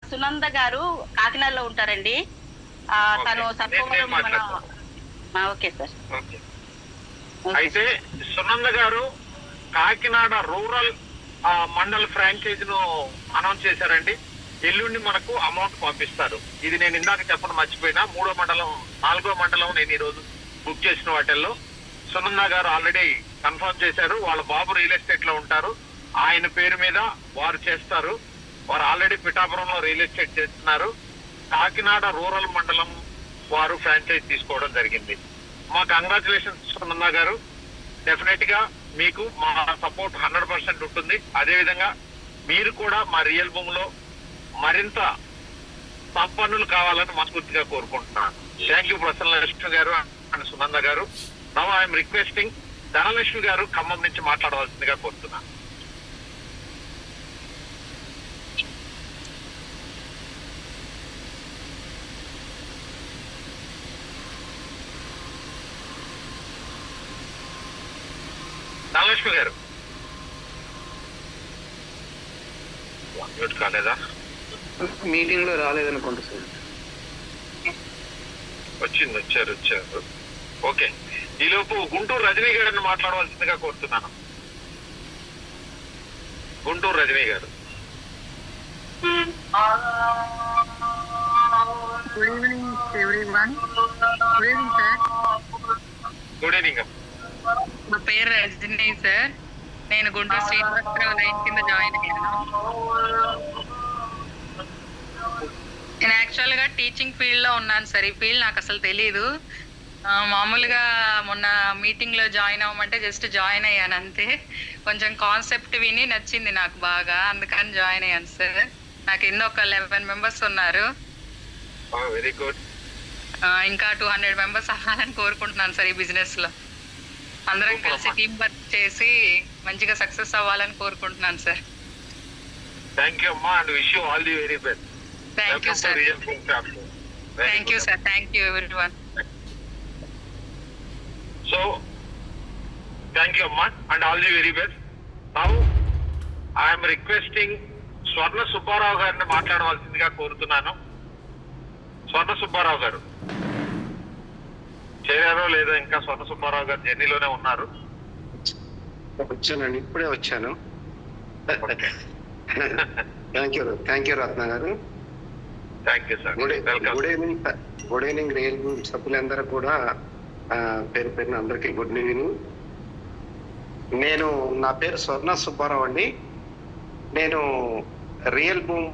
సునంద గారు కాకినాడలో ఉంటారండి. తను సర్పవరం మన ఓకే సార్. అయితే సునంద గారు కాకినాడ రూరల్ మండల ఫ్రాంచైజీను అనౌన్స్ చేశారండి. ఎల్లుండి మనకు అమౌంట్ పంపిస్తారు. ఇది నేను ఇందాక చెప్పడం మర్చిపోయినా, 3వ మండలం 4వ మండలం నేను ఈ రోజు బుక్ చేసిన వాటిల్లో సునంద గారు ఆల్రెడీ కన్ఫర్మ్ చేశారు. వాళ్ళ బాబు రియల్ ఎస్టేట్ లో ఉంటారు, ఆయన పేరు మీద వారు చేస్తారు. వారు ఆల్రెడీ పిఠాపురంలో రియల్ ఎస్టేట్ చేస్తున్నారు. కాకినాడ రూరల్ మండలం వారు ఫ్రాంచైజ్ తీసుకోవడం జరిగింది. మా కంగ్రాచులేషన్స్ సునంద గారు. డెఫినెట్ గా మీకు మా సపోర్ట్ 100% ఉంటుంది. అదేవిధంగా మీరు కూడా మా రియల్ భూమిలో మరింత సంపన్నులు కావాలని మనస్ఫూర్తిగా కోరుకుంటున్నాను. థ్యాంక్ యూ ప్రసన్నలక్ష్మి గారు అండ్ సునంద గారు. నౌ ఐఎమ్ రిక్వెస్టింగ్ ధనలక్ష్మి గారు ఖమ్మం నుంచి మాట్లాడవలసిందిగా కోరుతున్నాను. ధనలక్ష్మి గారు కాలేదా? మీటింగ్ లో రాలేదనుకుంటా సార్. వచ్చారు. ఓకే, ఈలోపు గుంటూరు రజనీ గారిని మాట్లాడవలసిందిగా కోరుతున్నాను. గుంటూరు రజనీ గారు. Good evening everyone. Good evening sir. Good evening. నా పేరు రజనీ సార్. నేను గుంటూరు శ్రీనివాసరావు లైన్ కింద జాయిన్ అయ్యాను. నేను యాక్చువల్గా టీచింగ్ ఫీల్డ్లో ఉన్నాను సార్. ఈ ఫీల్డ్ నాకు అసలు తెలీదు. మామూలుగా మొన్న మీటింగ్లో జాయిన్ అవ్వమంటే జస్ట్ జాయిన్ అయ్యాను అంతే. కొంచెం కాన్సెప్ట్ విని నచ్చింది నాకు బాగా, అందుకని జాయిన్ అయ్యాను సార్. నాకు ఎన్నో ఒక 11 మెంబర్స్ ఉన్నారు. Very good. ఇంకా 200 మెంబర్స్ అవ్వాలని కోరుకుంటున్నాను సార్. ఈ బిజినెస్లో అందరం కలిసి టీం వర్క్ చేసి మంచిగా సక్సెస్ అవ్వాలని కోరుకుంటున్నాను సార్. థ్యాంక్ యూ అమ్మా and wish you all the very best. Thank you sir. Thank you sir. Thank you everyone. So thank you అమ్మా and all the very best. Now I'm requesting Swarna Subbarao గారిని మాట్లాడవలసిందిగా కోరుతున్నాను. స్వర్ణ సుబ్బారావు గారు చేరారో లేదో ఇంకా? స్వర్ణ సుబ్బారావు గారు జర్నీలోనే ఉన్నారు. వచ్చానండి, ఇప్పుడే వచ్చాను. థ్యాంక్ యూ రత్న గారు. Thank you sir. Good evening real సభ్యులందరూ కూడా పేరు పేరున అందరికీ గుడ్ ఈవినింగ్. నా పేరు స్వర్ణ సుబ్బారావు అండి. నేను రియల్ భూమ్